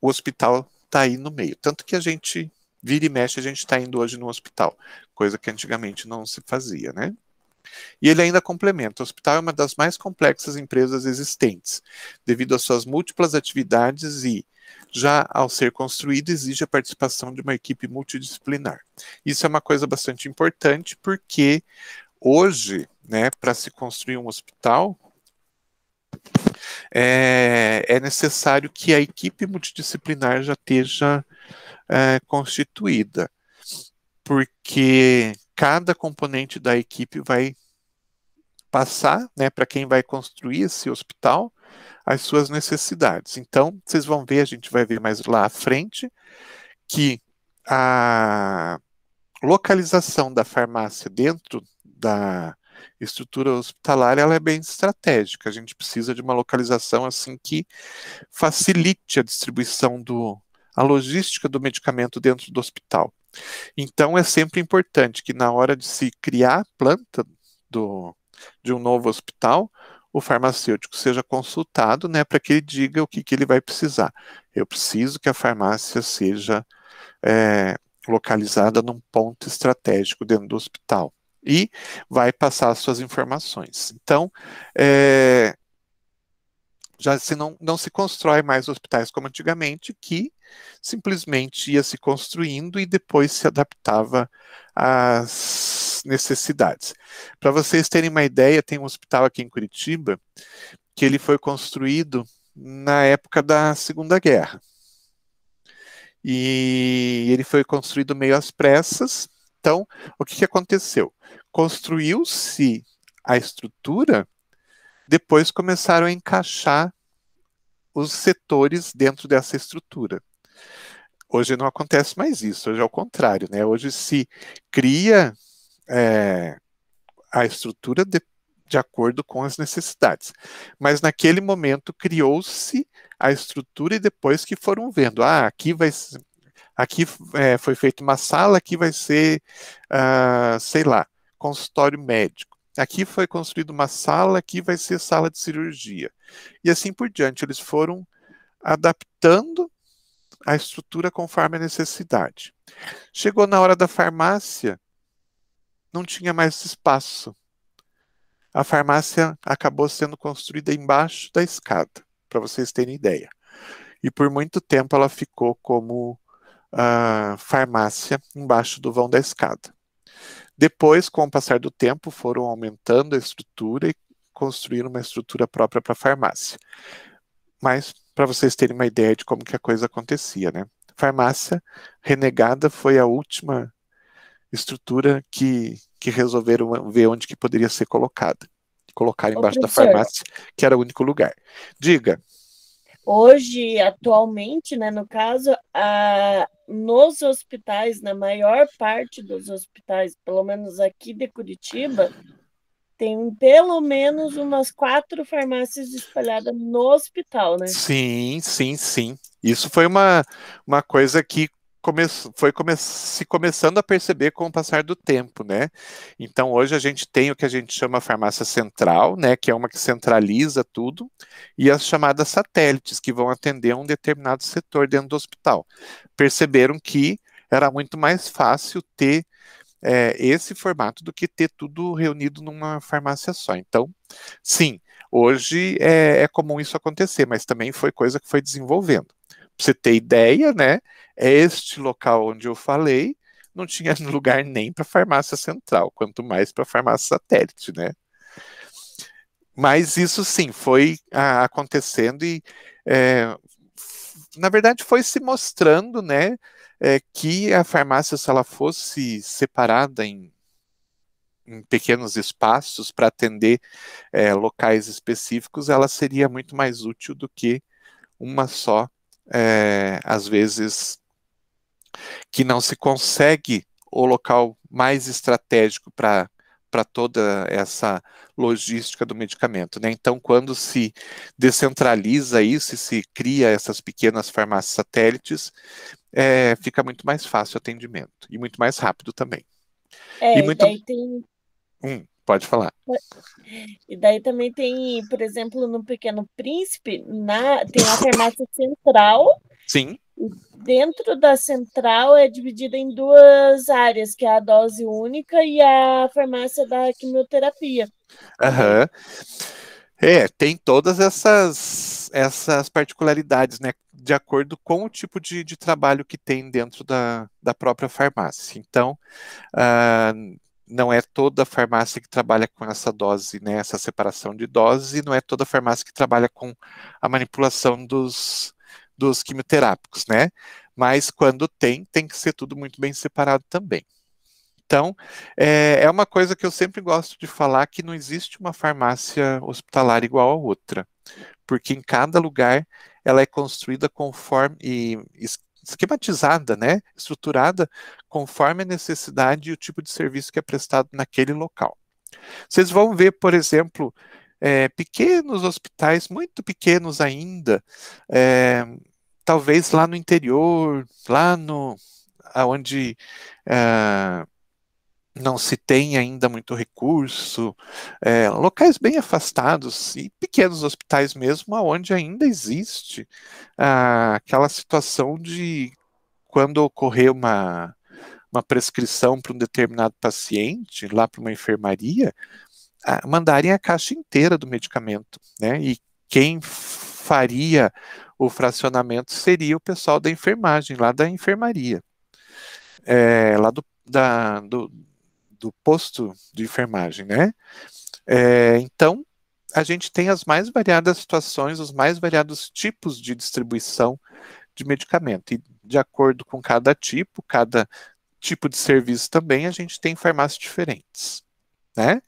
Speaker 1: o hospital está aí no meio. Tanto que a gente vira e mexe, a gente está indo hoje no hospital, coisa que antigamente não se fazia, né? E ele ainda complementa: o hospital é uma das mais complexas empresas existentes, devido às suas múltiplas atividades e, já ao ser construído, exige a participação de uma equipe multidisciplinar. Isso é uma coisa bastante importante, porque hoje, né, para se construir um hospital, é necessário que a equipe multidisciplinar já esteja constituída, porque cada componente da equipe vai passar, né, para quem vai construir esse hospital, as suas necessidades. Então, vocês vão ver, a gente vai ver mais lá à frente, que a localização da farmácia dentro da estrutura hospitalar, ela é bem estratégica. A gente precisa de uma localização assim que facilite a distribuição a logística do medicamento dentro do hospital. Então, é sempre importante que na hora de se criar a planta de um novo hospital, o farmacêutico seja consultado, né, para que ele diga o que ele vai precisar. Eu preciso que a farmácia seja localizada num ponto estratégico dentro do hospital, e vai passar as suas informações. Então, já não se constrói mais hospitais como antigamente, que simplesmente ia se construindo e depois se adaptava às necessidades. Para vocês terem uma ideia, tem um hospital aqui em Curitiba que ele foi construído na época da Segunda Guerra. E ele foi construído meio às pressas. Então, o que aconteceu? Construiu-se a estrutura, depois começaram a encaixar os setores dentro dessa estrutura. Hoje não acontece mais isso, hoje é o contrário, né? Hoje se cria a estrutura de acordo com as necessidades. Mas naquele momento criou-se a estrutura e depois que foram vendo, aqui foi feita uma sala, aqui vai ser, sei lá, consultório médico. Aqui foi construída uma sala, aqui vai ser sala de cirurgia. E assim por diante, eles foram adaptando a estrutura conforme a necessidade. Chegou na hora da farmácia, não tinha mais espaço. A farmácia acabou sendo construída embaixo da escada, para vocês terem ideia. E por muito tempo ela ficou como farmácia embaixo do vão da escada. Depois, com o passar do tempo, foram aumentando a estrutura e construíram uma estrutura própria para a farmácia. Mas, para vocês terem uma ideia de como que a coisa acontecia, né? Farmácia renegada foi a última estrutura que resolveram ver onde que poderia ser colocada. Colocaram embaixo da farmácia, que era o único lugar. Diga.
Speaker 3: Hoje, atualmente, né, no caso, nos hospitais, na maior parte dos hospitais, pelo menos aqui de Curitiba, tem pelo menos umas 4 farmácias espalhadas no hospital, né?
Speaker 1: Sim, sim, sim. Isso foi uma coisa que foi se começando a perceber com o passar do tempo, né? Então, hoje a gente tem o que a gente chama farmácia central, né? Que é uma que centraliza tudo, e as chamadas satélites, que vão atender um determinado setor dentro do hospital. Perceberam que era muito mais fácil ter esse formato do que ter tudo reunido numa farmácia só. Então, sim, hoje é comum isso acontecer, mas também foi coisa que foi desenvolvendo. Para você ter ideia, né? Este local onde eu falei não tinha lugar nem para farmácia central, quanto mais para farmácia satélite, né? Mas isso sim foi acontecendo e na verdade foi se mostrando, né, que a farmácia, se ela fosse separada em pequenos espaços para atender locais específicos, ela seria muito mais útil do que uma só, às vezes que não se consegue o local mais estratégico para toda essa logística do medicamento, né? Então, quando se descentraliza isso e se cria essas pequenas farmácias satélites, fica muito mais fácil o atendimento e muito mais rápido também. E muito...
Speaker 3: daí tem...
Speaker 1: pode falar.
Speaker 3: E daí também tem, por exemplo, no Pequeno Príncipe, tem a farmácia central.
Speaker 1: Sim.
Speaker 3: Dentro da central é dividida em duas áreas, que é a dose única e a farmácia da quimioterapia.
Speaker 1: Aham. Tem todas essas particularidades, né, de acordo com o tipo de trabalho que tem dentro da própria farmácia. Então, não é toda farmácia que trabalha com essa dose, né, essa separação de doses, e não é toda farmácia que trabalha com a manipulação dos quimioterápicos, né? Mas quando tem que ser tudo muito bem separado também. Então, é uma coisa que eu sempre gosto de falar, que não existe uma farmácia hospitalar igual a outra, porque em cada lugar ela é construída conforme, e esquematizada, né? Estruturada conforme a necessidade e o tipo de serviço que é prestado naquele local. Vocês vão ver, por exemplo, pequenos hospitais, muito pequenos ainda, talvez lá no interior, lá onde não se tem ainda muito recurso, locais bem afastados e pequenos hospitais mesmo, onde ainda existe aquela situação de quando ocorrer uma prescrição para um determinado paciente, lá para uma enfermaria, mandarem a caixa inteira do medicamento, né? E quem faria o fracionamento seria o pessoal da enfermagem, lá da enfermaria, lá do posto de enfermagem, né? Então, a gente tem as mais variadas situações, os mais variados tipos de distribuição de medicamento, e de acordo com cada tipo de serviço também, a gente tem farmácias diferentes, né?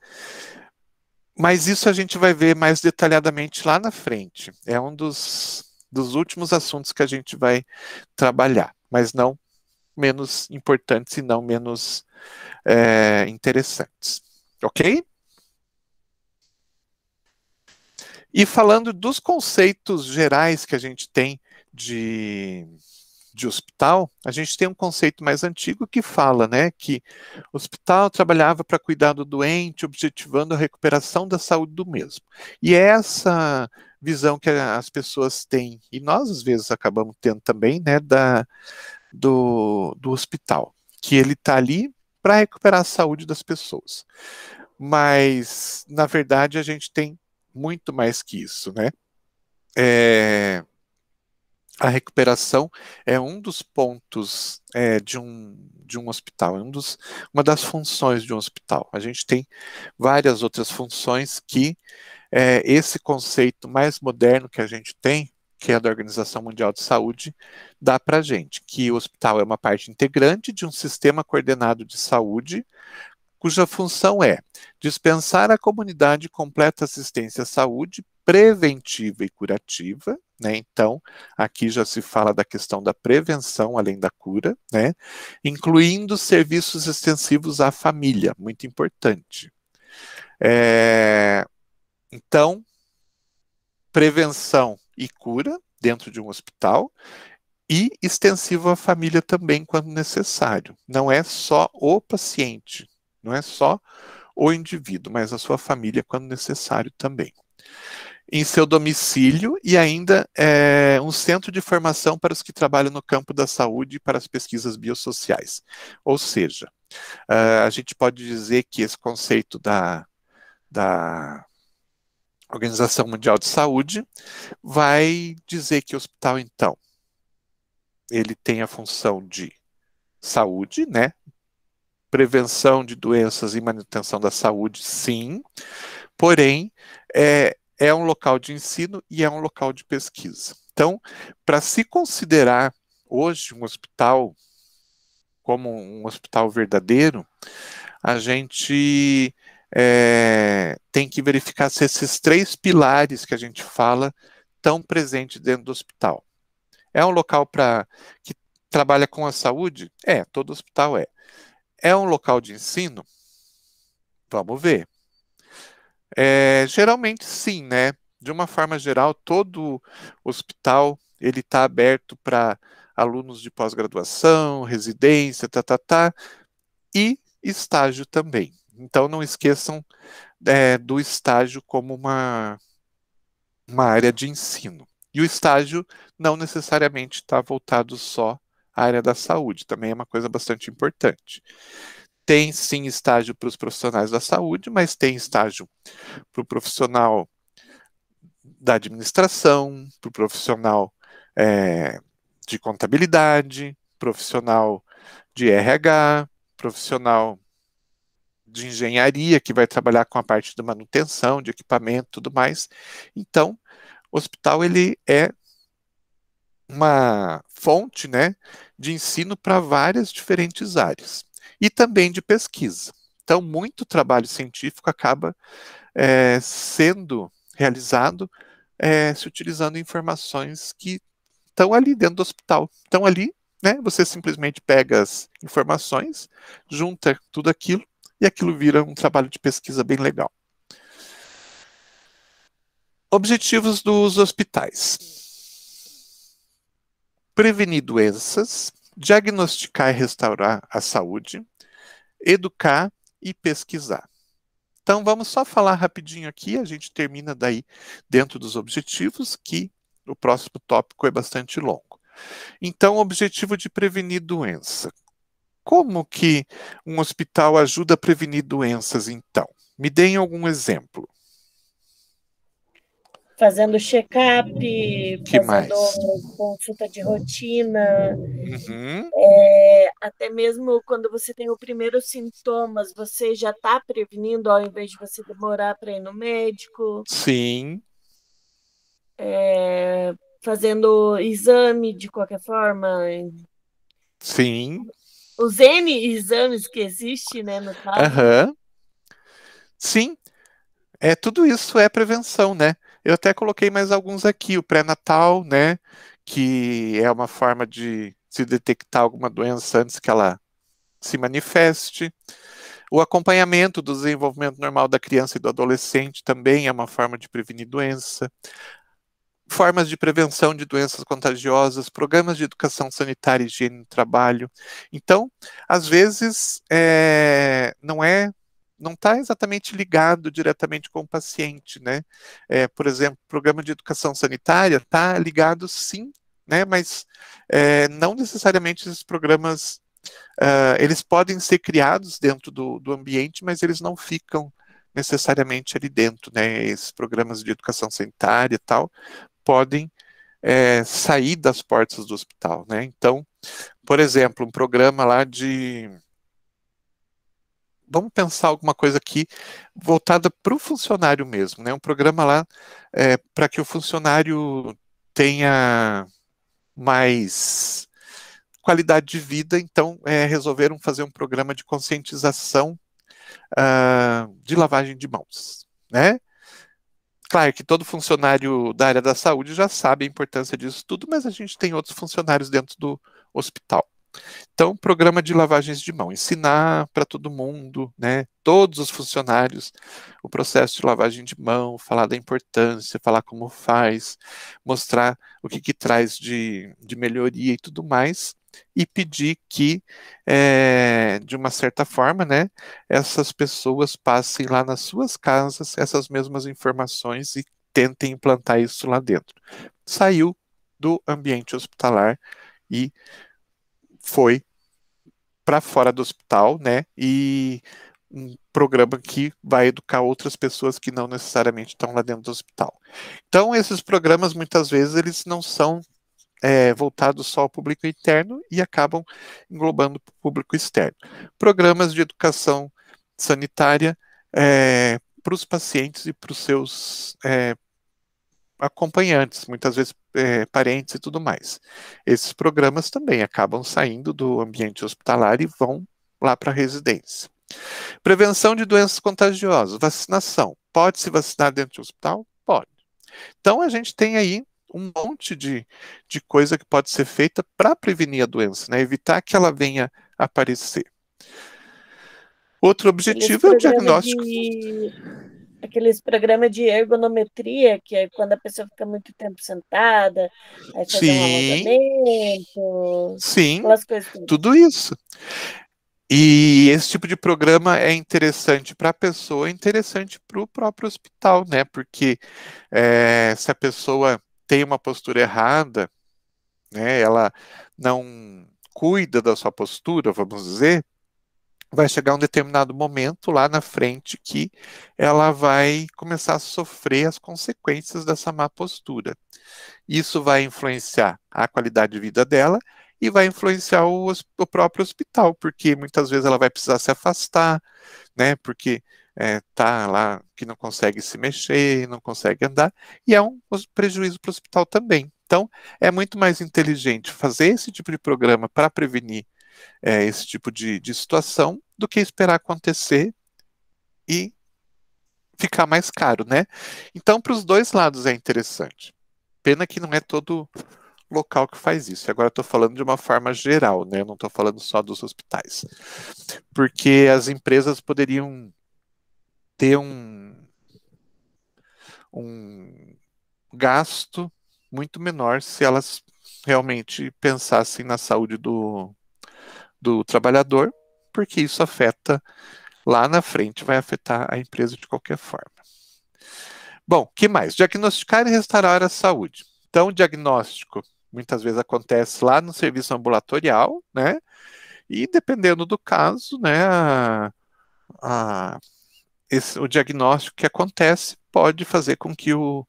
Speaker 1: Mas isso a gente vai ver mais detalhadamente lá na frente. É um dos últimos assuntos que a gente vai trabalhar, mas não menos importantes e não menos interessantes. Ok? E falando dos conceitos gerais que a gente tem de hospital, a gente tem um conceito mais antigo que fala, né, que o hospital trabalhava para cuidar do doente, objetivando a recuperação da saúde do mesmo. E é essa visão que as pessoas têm, e nós às vezes acabamos tendo também, né, do hospital, que ele está ali para recuperar a saúde das pessoas. Mas, na verdade, a gente tem muito mais que isso, né? A recuperação é um dos pontos de um hospital, uma das funções de um hospital. A gente tem várias outras funções que esse conceito mais moderno que a gente tem, que é da Organização Mundial de Saúde, dá para a gente, que o hospital é uma parte integrante de um sistema coordenado de saúde, cuja função é dispensar à comunidade completa assistência à saúde preventiva e curativa, né? Então, aqui já se fala da questão da prevenção além da cura, né? Incluindo serviços extensivos à família, muito importante. Então, prevenção e cura dentro de um hospital e extensivo à família também quando necessário. Não é só o paciente, não é só o indivíduo, mas a sua família quando necessário também. em seu domicílio e ainda um centro de formação para os que trabalham no campo da saúde e para as pesquisas biossociais. Ou seja, a gente pode dizer que esse conceito da Organização Mundial de Saúde vai dizer que o hospital, então, ele tem a função de saúde, né? Prevenção de doenças e manutenção da saúde, sim. Porém, é um local de ensino e é um local de pesquisa. Então, para se considerar hoje um hospital como um hospital verdadeiro, a gente tem que verificar se esses 3 pilares que a gente fala estão presentes dentro do hospital. É um local que trabalha com a saúde? Todo hospital é. É um local de ensino? Vamos ver. Geralmente sim, né? De uma forma geral, todo hospital ele está aberto para alunos de pós-graduação, residência, e estágio também. Então, não esqueçam do estágio como uma área de ensino. E o estágio não necessariamente está voltado só à área da saúde, também é uma coisa bastante importante. Tem sim estágio para os profissionais da saúde, mas tem estágio para o profissional da administração, para o profissional de contabilidade, profissional de RH, profissional de engenharia, que vai trabalhar com a parte de manutenção, de equipamento e tudo mais. Então, o hospital ele é uma fonte, né, de ensino para várias diferentes áreas. E também de pesquisa. Então, muito trabalho científico acaba sendo realizado se utilizando informações que estão ali dentro do hospital. Estão ali, né? Você simplesmente pega as informações, junta tudo aquilo, e aquilo vira um trabalho de pesquisa bem legal. Objetivos dos hospitais: prevenir doenças, diagnosticar e restaurar a saúde, educar e pesquisar. Então, vamos só falar rapidinho aqui, a gente termina daí dentro dos objetivos, que o próximo tópico é bastante longo. Então, o objetivo de prevenir doença. Como que um hospital ajuda a prevenir doenças, então? Me deem algum exemplo.
Speaker 3: Fazendo check-up,
Speaker 1: Que
Speaker 3: fazendo
Speaker 1: mais?
Speaker 3: consulta de rotina,
Speaker 1: Uhum.
Speaker 3: até mesmo quando você tem os primeiros sintomas, você já está prevenindo ao invés de você demorar para ir no médico.
Speaker 1: Sim.
Speaker 3: Fazendo exame de qualquer forma.
Speaker 1: Sim.
Speaker 3: Os N exames que existem, né, no caso.
Speaker 1: Uhum. Sim. Tudo isso é prevenção, né? Eu até coloquei mais alguns aqui, o pré-natal, né? Que é uma forma de se detectar alguma doença antes que ela se manifeste. O acompanhamento do desenvolvimento normal da criança e do adolescente também é uma forma de prevenir doença. Formas de prevenção de doenças contagiosas, programas de educação sanitária e higiene no trabalho. Então, às vezes, não está exatamente ligado diretamente com o paciente, né? Por exemplo, programa de educação sanitária está ligado sim, né? Mas não necessariamente esses programas eles podem ser criados dentro do ambiente, mas eles não ficam necessariamente ali dentro, né? Esses programas de educação sanitária e tal podem sair das portas do hospital, né? Então, por exemplo, um programa lá de... Vamos pensar alguma coisa aqui voltada para o funcionário mesmo, né? Um programa lá para que o funcionário tenha mais qualidade de vida, então resolveram fazer um programa de conscientização de lavagem de mãos, né? Claro que todo funcionário da área da saúde já sabe a importância disso tudo, mas a gente tem outros funcionários dentro do hospital. Então, programa de lavagens de mão, ensinar para todo mundo, né, todos os funcionários, o processo de lavagem de mão, falar da importância, falar como faz, mostrar o que traz de melhoria e tudo mais, e pedir que, de uma certa forma, né, essas pessoas passem lá nas suas casas essas mesmas informações e tentem implantar isso lá dentro. Saiu do ambiente hospitalar e foi para fora do hospital, né? E um programa que vai educar outras pessoas que não necessariamente estão lá dentro do hospital. Então, esses programas, muitas vezes, eles não são voltados só ao público interno e acabam englobando o público externo. Programas de educação sanitária para os pacientes e para os seus acompanhantes, muitas vezes parentes e tudo mais. Esses programas também acabam saindo do ambiente hospitalar e vão lá para a residência. Prevenção de doenças contagiosas, vacinação. Pode se vacinar dentro de um hospital? Pode. Então, a gente tem aí um monte de coisa que pode ser feita para prevenir a doença, né? Evitar que ela venha aparecer. Outro objetivo é o diagnóstico.
Speaker 3: Aqueles programas de ergonometria, que é quando a pessoa fica muito tempo sentada, aí fazer um alongamento,
Speaker 1: sim,
Speaker 3: aquelas coisas.
Speaker 1: Tudo isso. E esse tipo de programa é interessante para a pessoa, é interessante para o próprio hospital, né? Porque se a pessoa tem uma postura errada, né? Ela não cuida da sua postura, vamos dizer, vai chegar um determinado momento lá na frente que ela vai começar a sofrer as consequências dessa má postura. Isso vai influenciar a qualidade de vida dela e vai influenciar o próprio hospital, porque muitas vezes ela vai precisar se afastar, né? Porque tá lá que não consegue se mexer, não consegue andar, e é um prejuízo para o hospital também. Então, é muito mais inteligente fazer esse tipo de programa para prevenir esse tipo de situação do que esperar acontecer e ficar mais caro, né? Então, para os dois lados é interessante. Pena que não é todo local que faz isso. Agora estou falando de uma forma geral, né? Não estou falando só dos hospitais. Porque as empresas poderiam ter um gasto muito menor se elas realmente pensassem na saúde do trabalhador, porque isso afeta lá na frente, vai afetar a empresa de qualquer forma. Bom, que mais? Diagnosticar e restaurar a saúde. Então, o diagnóstico muitas vezes acontece lá no serviço ambulatorial, né? E dependendo do caso, né, o diagnóstico que acontece pode fazer com que o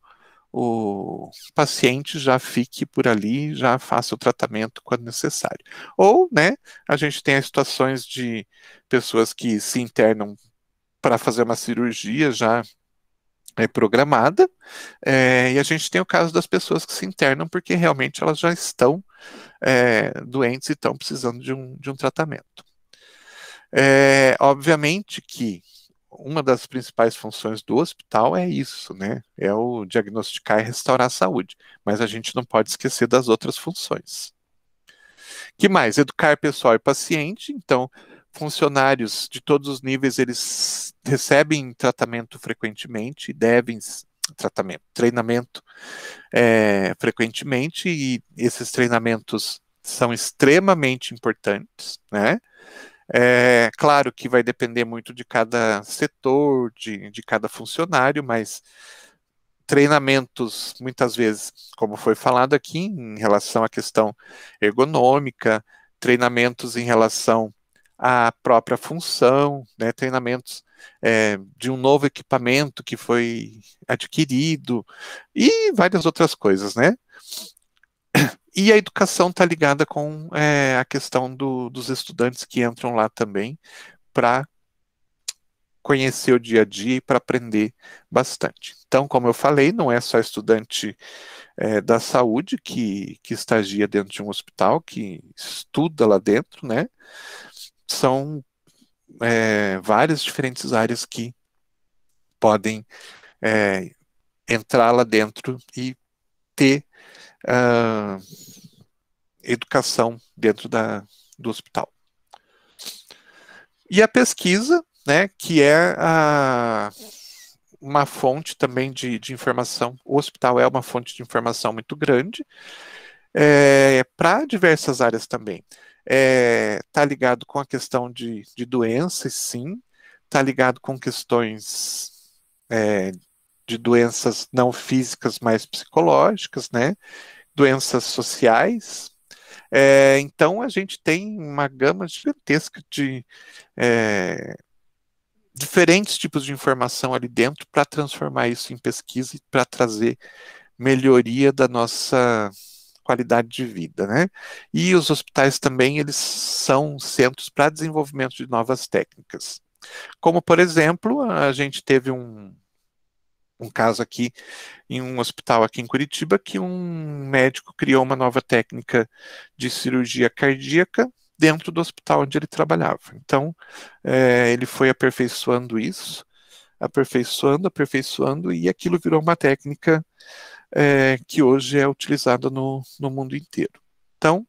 Speaker 1: paciente já fique por ali, já faça o tratamento quando necessário. Ou, né, a gente tem as situações de pessoas que se internam para fazer uma cirurgia já programada, e a gente tem o caso das pessoas que se internam porque realmente elas já estão doentes e estão precisando de um tratamento. Obviamente que uma das principais funções do hospital é isso, né? É o diagnosticar e restaurar a saúde. Mas a gente não pode esquecer das outras funções. Que mais? Educar pessoal e paciente. Então, funcionários de todos os níveis, eles recebem tratamento frequentemente, treinamento frequentemente, e esses treinamentos são extremamente importantes, né? Claro que vai depender muito de cada setor, de cada funcionário, mas treinamentos, muitas vezes, como foi falado aqui, em relação à questão ergonômica, treinamentos em relação à própria função, né, treinamentos de um novo equipamento que foi adquirido, e várias outras coisas, né? E a educação está ligada com a questão dos estudantes que entram lá também para conhecer o dia a dia e para aprender bastante. Então, como eu falei, não é só estudante da saúde que estagia dentro de um hospital, que estuda lá dentro, né? São várias diferentes áreas que podem entrar lá dentro e ter educação dentro do hospital. E a pesquisa, né, que é uma fonte também de informação. O hospital é uma fonte de informação muito grande para diversas áreas também. Está ligado com a questão de doenças, sim. Está ligado com questões de doenças não físicas, mas psicológicas, né? Doenças sociais. Então, a gente tem uma gama gigantesca de diferentes tipos de informação ali dentro para transformar isso em pesquisa e para trazer melhoria da nossa qualidade de vida, né? E os hospitais também, eles são centros para desenvolvimento de novas técnicas. Como, por exemplo, a gente teve um caso aqui em um hospital aqui em Curitiba que um médico criou uma nova técnica de cirurgia cardíaca dentro do hospital onde ele trabalhava. Então, ele foi aperfeiçoando isso, aperfeiçoando, e aquilo virou uma técnica que hoje é utilizada no mundo inteiro. Então,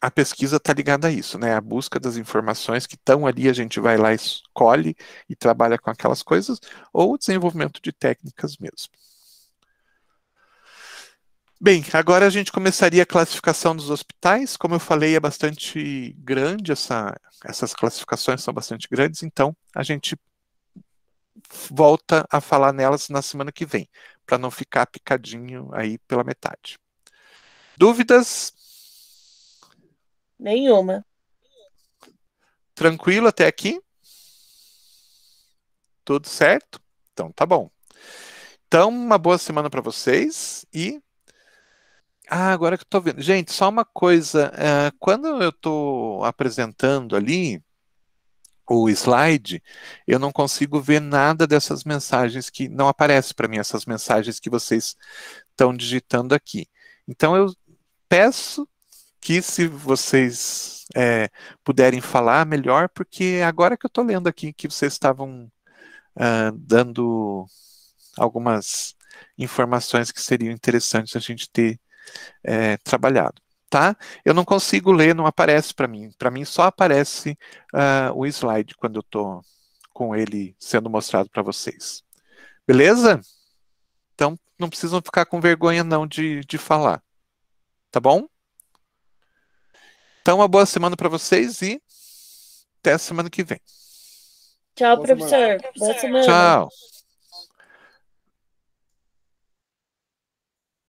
Speaker 1: a pesquisa está ligada a isso, né? A busca das informações que estão ali, a gente vai lá, escolhe e trabalha com aquelas coisas, ou o desenvolvimento de técnicas mesmo. Bem, agora a gente começaria a classificação dos hospitais. Como eu falei, é bastante grande, essas classificações são bastante grandes, então a gente volta a falar nelas na semana que vem, para não ficar picadinho aí pela metade. Dúvidas?
Speaker 3: Nenhuma.
Speaker 1: Tranquilo até aqui? Tudo certo? Então tá bom. Então, uma boa semana para vocês e... agora que eu tô vendo. Gente, só uma coisa. Quando eu tô apresentando ali o slide, eu não consigo ver nada dessas mensagens que não aparece para mim, essas mensagens que vocês estão digitando aqui. Então, eu peço que se vocês puderem falar melhor, porque agora que eu estou lendo aqui que vocês estavam dando algumas informações que seriam interessantes a gente ter trabalhado, tá? Eu não consigo ler, não aparece para mim. Para mim só aparece o slide quando eu estou com ele sendo mostrado para vocês. Beleza? Então, não precisam ficar com vergonha não de falar. Tá bom? Então, uma boa semana para vocês e até a semana que vem.
Speaker 3: Tchau, professor. Boa semana.
Speaker 1: Tchau.